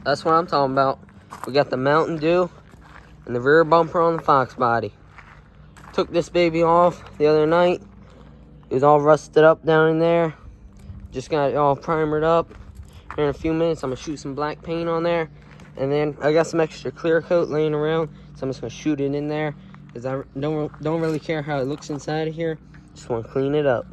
That's what I'm talking about. We got the Mountain Dew and the rear bumper on the Foxbody. Took this baby off the other night. It was all rusted up down in there. Just got it all primered up. Here in a few minutes, I'm gonna shoot some black paint on there. And then I got some extra clear coat laying around, so I'm just gonna shoot it in there because I don't really care how it looks inside of here. Just want to clean it up.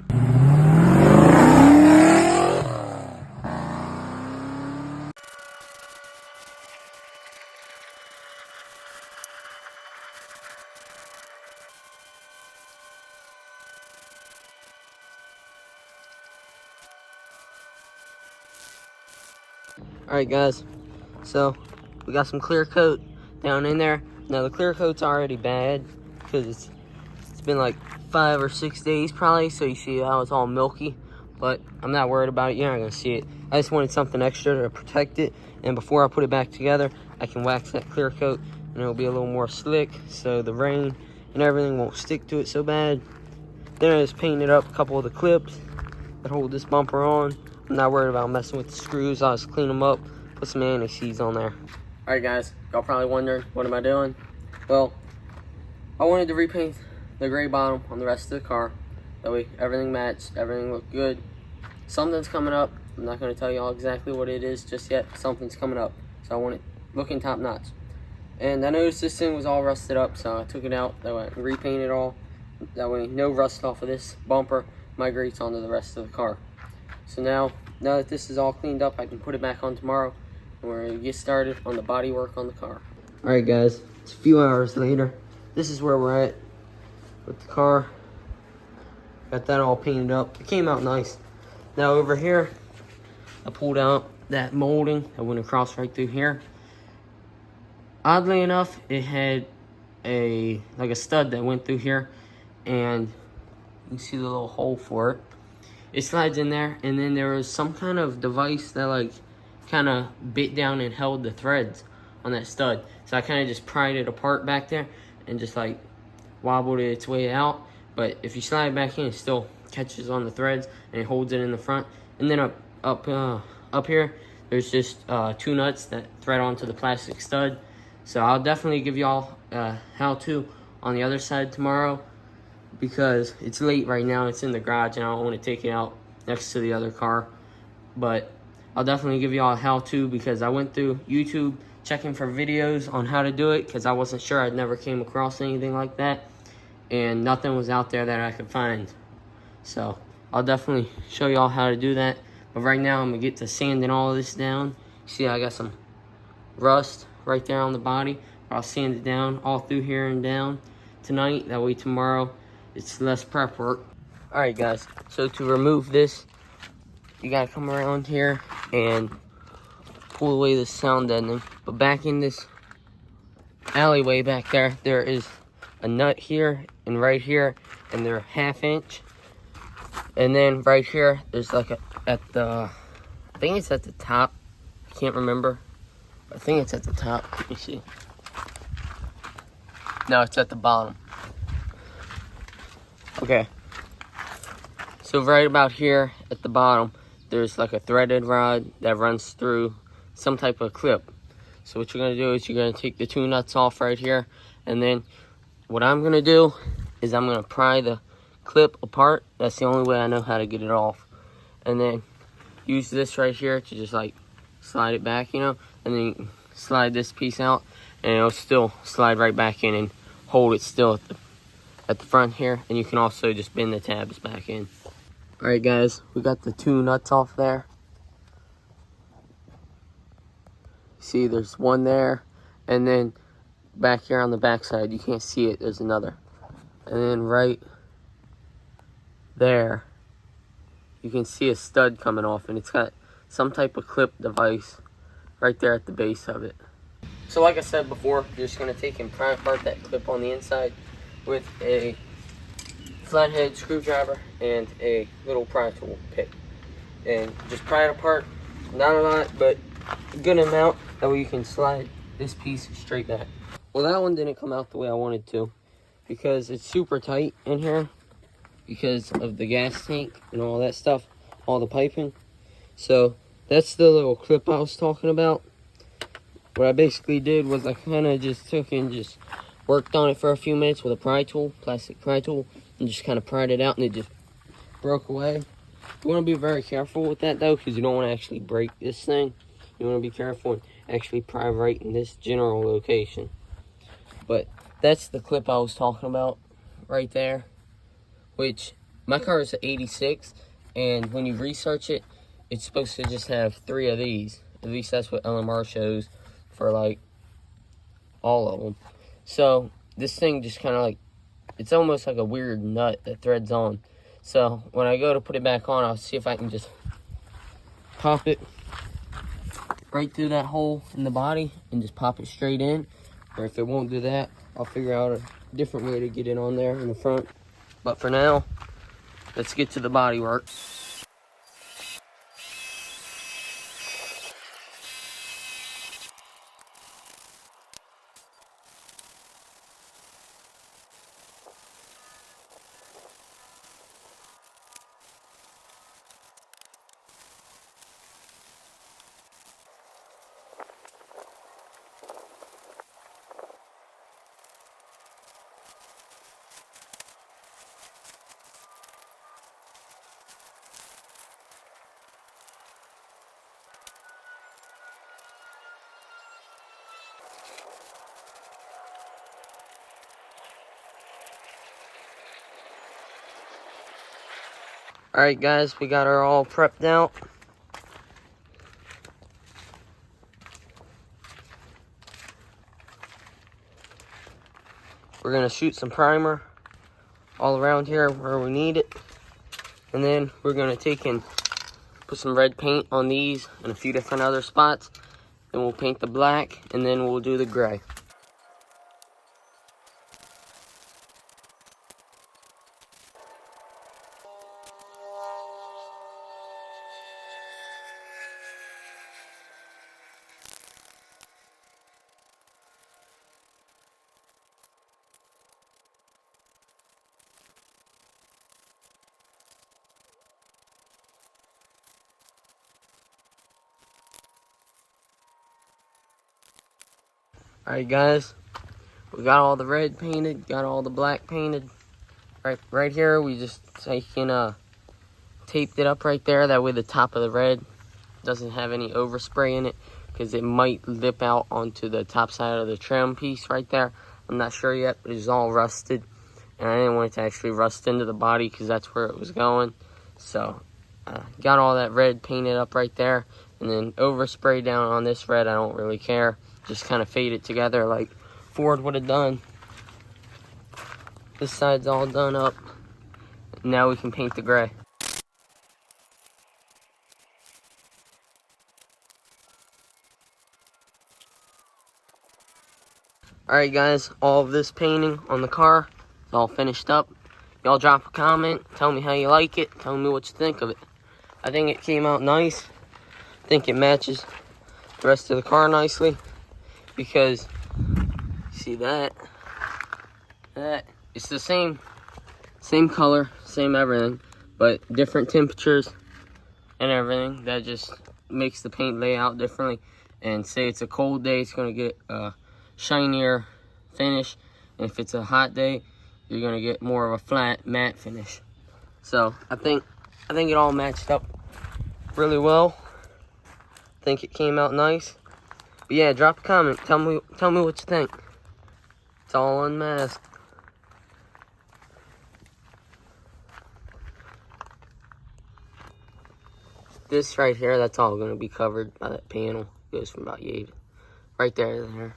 Alright guys, so we got some clear coat down in there. Now the clear coat's already bad because it's been like 5 or 6 days probably, so you see how it's all milky, but I'm not worried about it. You're not gonna see it. I just wanted something extra to protect it, and before I put it back together, I can wax that clear coat and it'll be a little more slick so the rain and everything won't stick to it so bad. Then I just painted up a couple of the clips that hold this bumper on. I'm not worried about messing with the screws. I'll just clean them up, put some anti-seize on there. Alright guys, y'all probably wondering, what am I doing? Well, I wanted to repaint the gray bottom on the rest of the car. That way everything matched, everything looked good. Something's coming up. I'm not going to tell y'all exactly what it is just yet. Something's coming up. So I want it looking top notch. And I noticed this thing was all rusted up, so I took it out. That way I can repaint it all. That way no rust off of this bumper migrates onto the rest of the car. So now that this is all cleaned up, I can put it back on tomorrow, and we're going to get started on the body work on the car. Alright guys, it's a few hours later. This is where we're at with the car. Got that all painted up. It came out nice. Now over here, I pulled out that molding that went across right through here. Oddly enough, it had a stud that went through here, and you can see the little hole for it. It slides in there, and then there was some kind of device that kind of bit down and held the threads on that stud. So I kind of just pried it apart back there and just wobbled it its way out. But if you slide it back in, it still catches on the threads and it holds it in the front. And then up here, there's just 2 nuts that thread onto the plastic stud. So I'll definitely give y'all how-to on the other side tomorrow, because it's late right now. It's in the garage and I don't want to take it out next to the other car. But I'll definitely give y'all a how-to, because I went through YouTube checking for videos on how to do it, because I wasn't sure. I'd never came across anything like that, and nothing was out there that I could find. So I'll definitely show y'all how to do that. But right now I'm gonna get to sanding all of this down. See, I got some rust right there on the body. I'll sand it down all through here and down tonight. That way tomorrow it's less prep work. Alright guys, so to remove this, you gotta come around here and pull away the sound deadening. But back in this alleyway back there, there is a nut here and right here, and they're 1/2 inch. And then right here, there's I think it's at the top. I can't remember. I think it's at the top. Let me see. No, it's at the bottom. Okay. So right about here at the bottom, there's a threaded rod that runs through some type of clip. So what you're gonna do is you're gonna take the 2 nuts off right here, and then what I'm gonna do is I'm gonna pry the clip apart. That's the only way I know how to get it off. And then use this right here to just slide it back, and then you slide this piece out, and it'll still slide right back in and hold it still at the front here. And you can also just bend the tabs back in. Alright guys, we got the 2 nuts off there. See, there's one there, and then back here on the back side, you can't see it, there's another. And then right there, you can see a stud coming off, and it's got some type of clip device right there at the base of it. So like I said before, you're just going to take and pry apart that clip on the inside with a flathead screwdriver and a little pry tool pick. And just pry it apart, not a lot, but a good amount, that way you can slide this piece straight back. Well, that one didn't come out the way I wanted to, because it's super tight in here because of the gas tank and all that stuff, all the piping. So that's the little clip I was talking about. what I basically did was I kind of just took and just worked on it for a few minutes with a pry tool, plastic pry tool, and just kind of pried it out, and it just broke away. You want to be very careful with that though, because you don't want to actually break this thing. You want to be careful and actually pry right in this general location. But that's the clip I was talking about right there, which my car is an 86, and when you research it, it's supposed to just have 3 of these. At least that's what LMR shows for like all of them. So this thing just kind of like, it's almost like a weird nut that threads on. So when I go to put it back on, I'll see if I can just pop it right through that hole in the body and just pop it straight in. Or if it won't do that, I'll figure out a different way to get it on there in the front. But for now, let's get to the body work. Alright guys, we got her all prepped out. We're going to shoot some primer all around here where we need it. And then we're going to take and put some red paint on these and a few different other spots. Then we'll paint the black, and then we'll do the gray. Alright guys, we got all the red painted, got all the black painted. Right here, we just taken taped it up right there. That way the top of the red doesn't have any overspray in it, because it might lip out onto the top side of the trim piece right there. I'm not sure yet, but it's all rusted. And I didn't want it to actually rust into the body, because that's where it was going. So, got all that red painted up right there. And then overspray down on this red, I don't really care. Just kind of fade it together like Ford would have done. This side's all done up. Now we can paint the gray. Alright guys, all of this painting on the car is all finished up. Y'all drop a comment, tell me how you like it, tell me what you think of it. I think it came out nice. I think it matches the rest of the car nicely, because see that it's the same color, same everything, but different temperatures and everything. That just makes the paint lay out differently. And say it's a cold day, it's going to get a shinier finish, and if it's a hot day, you're going to get more of a flat matte finish. So I think it all matched up really well. I think it came out nice. But yeah, drop a comment. Tell me what you think. It's all unmasked. This right here, that's all going to be covered by that panel. It goes from about yay right there to there.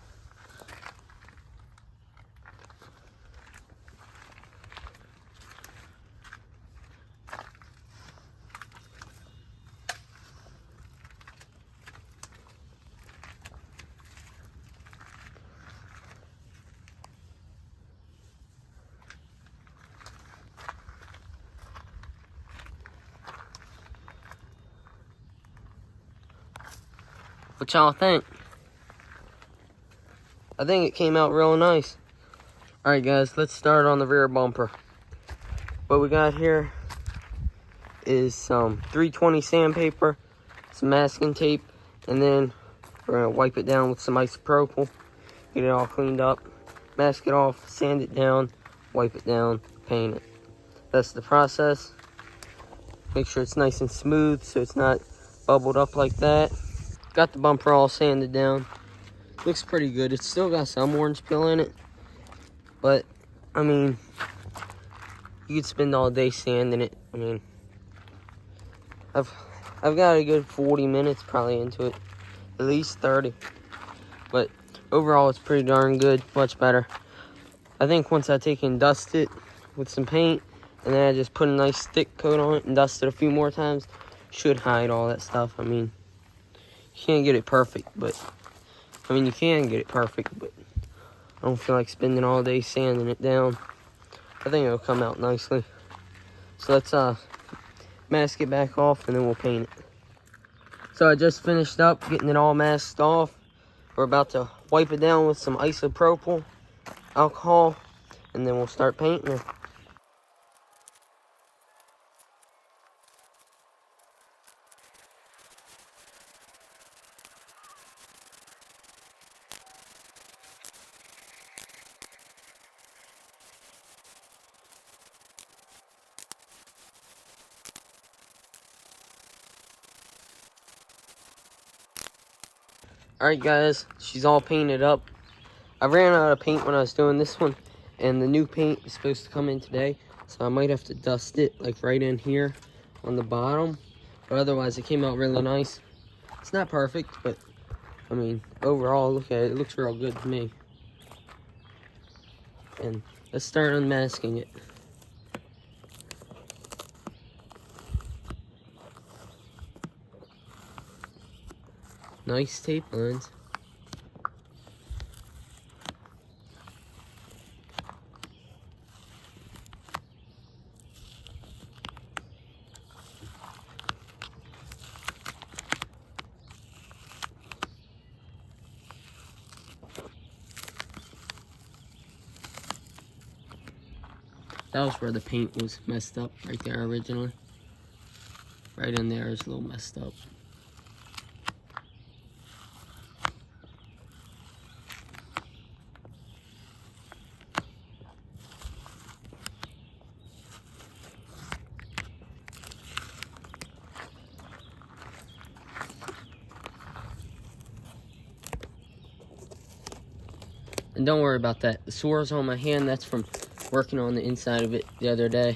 What y'all think? I think it came out real nice. Alright guys, let's start on the rear bumper. What we got here is some 320 sandpaper, some masking tape, and then We're gonna wipe it down with some isopropyl, get it all cleaned up, mask it off, sand it down, wipe it down, paint it. That's the process. Make sure it's nice and smooth so it's not bubbled up like that. Got the bumper all sanded down. Looks pretty good. It's still got some orange peel in it, but I mean, you could spend all day sanding it. I mean, I've got a good 40 minutes probably into it, at least 30. But overall, it's pretty darn good, much better. I think once I take and dust it with some paint, and then I just put a nice thick coat on it and dust it a few more times, should hide all that stuff. I mean, you can't get it perfect, but I mean, you can get it perfect, but I don't feel like spending all day sanding it down. I think it'll come out nicely. So let's mask it back off and then we'll paint it. So I just finished up getting it all masked off. We're about to wipe it down with some isopropyl alcohol and then we'll start painting it. Alright guys, she's all painted up. I ran out of paint when I was doing this one, and the new paint is supposed to come in today, so I might have to dust it like right in here on the bottom, but otherwise it came out really nice. It's not perfect, but I mean, overall, look at it, it looks real good to me. And let's start unmasking it. Nice tape lines. That was where the paint was messed up, right there originally. Right in there is a little messed up. And don't worry about that. The sores on my hand, that's from working on the inside of it the other day.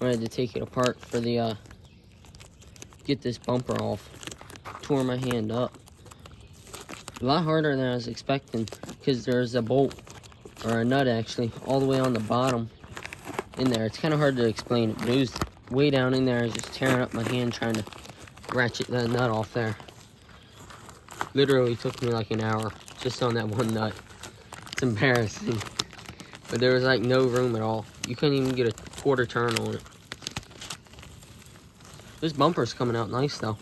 I had to take it apart for the, get this bumper off. Tore my hand up. A lot harder than I was expecting, because there's a bolt, or a nut actually, all the way on the bottom in there. It's kind of hard to explain it, but it was way down in there. I was just tearing up my hand trying to ratchet that nut off there. Literally took me like an hour just on that one nut. It's embarrassing. But there was like no room at all. You couldn't even get a quarter turn on it. This bumper's coming out nice though.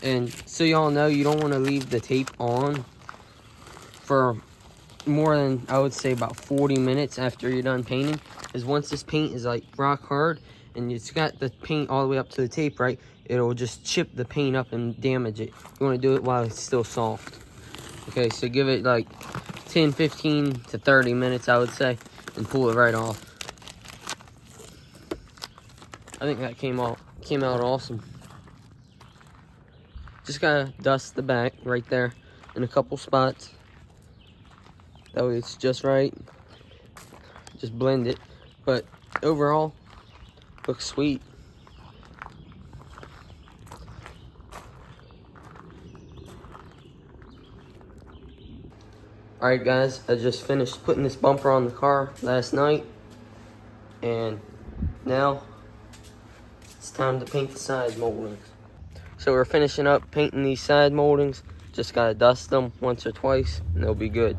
And so y'all know, you don't want to leave the tape on for more than, I would say, about 40 minutes after you're done painting. Because once this paint is like rock hard and it's got the paint all the way up to the tape, right, it'll just chip the paint up and damage it. You want to do it while it's still soft. Okay, so give it like 10, 15 to 30 minutes, I would say, and pull it right off. I think that came out awesome. Just gotta dust the back right there in a couple spots. That way it's just right. Just blend it. But overall, looks sweet. Alright guys, I just finished putting this bumper on the car last night. And now it's time to paint the side moldings. So we're finishing up painting these side moldings. Just gotta dust them once or twice and they'll be good.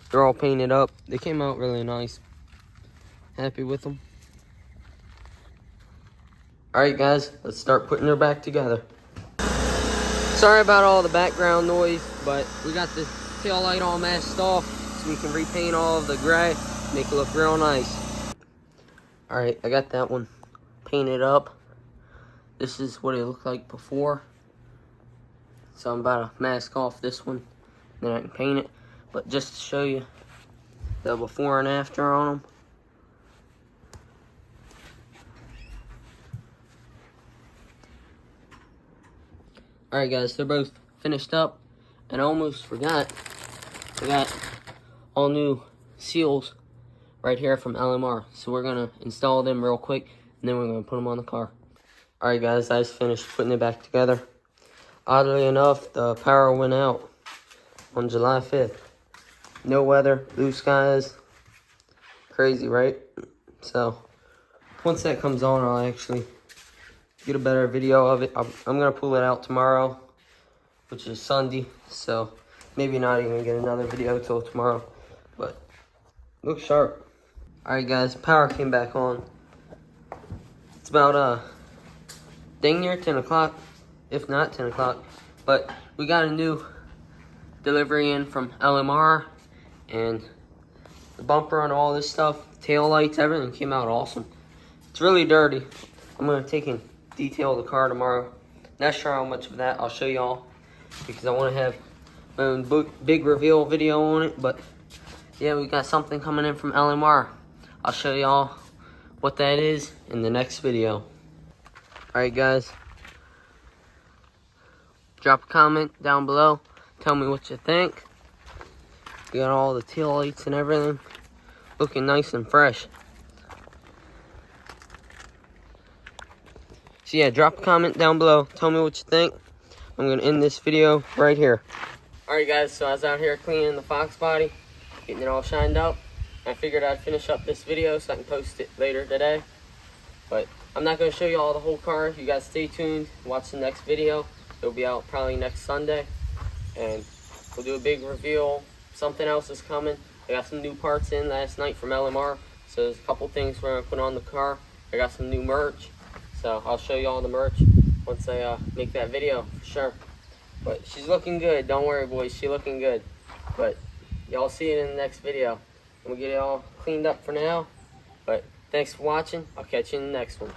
They're all painted up. They came out really nice. Happy with them. Alright guys, let's start putting her back together. Sorry about all the background noise, but we got the tail light all masked off so we can repaint all of the gray, make it look real nice. Alright, I got that one painted up. This is what it looked like before. So I'm about to mask off this one, then I can paint it. But just to show you the before and after on them. Alright guys, they're both finished up, and I almost forgot, I got all new seals right here from LMR. So we're gonna install them real quick, and then we're gonna put them on the car. Alright guys, I just finished putting it back together. Oddly enough, the power went out on July 5th. No weather, blue skies. Crazy, right? So, once that comes on, I'll actually get a better video of it. I'm gonna pull it out tomorrow, which is Sunday. So, maybe not even get another video till tomorrow. But, looks sharp. Alright guys, power came back on. It's about, dang near 10 o'clock. If not 10 o'clock. But, we got a new delivery in from LMR. And the bumper and all this stuff, tail lights, everything came out awesome. It's really dirty. I'm going to take and detail the car tomorrow. Not sure how much of that I'll show y'all, because I want to have my own big reveal video on it. But yeah, we got something coming in from LMR. I'll show y'all what that is in the next video. Alright guys, drop a comment down below. Tell me what you think. We got all the tail lights and everything looking nice and fresh. So yeah, drop a comment down below. Tell me what you think. I'm going to end this video right here. Alright guys, so I was out here cleaning the Foxbody, getting it all shined up. I figured I'd finish up this video so I can post it later today. But I'm not going to show you all the whole car. You guys stay tuned. Watch the next video. It'll be out probably next Sunday. And we'll do a big reveal. Something else is coming. I got some new parts in last night from LMR. So there's a couple things we're going to put on the car. I got some new merch. So I'll show you all the merch once I make that video for sure. But she's looking good. Don't worry boys, she's looking good. But y'all see it in the next video. I'm going to get it all cleaned up for now. But thanks for watching. I'll catch you in the next one.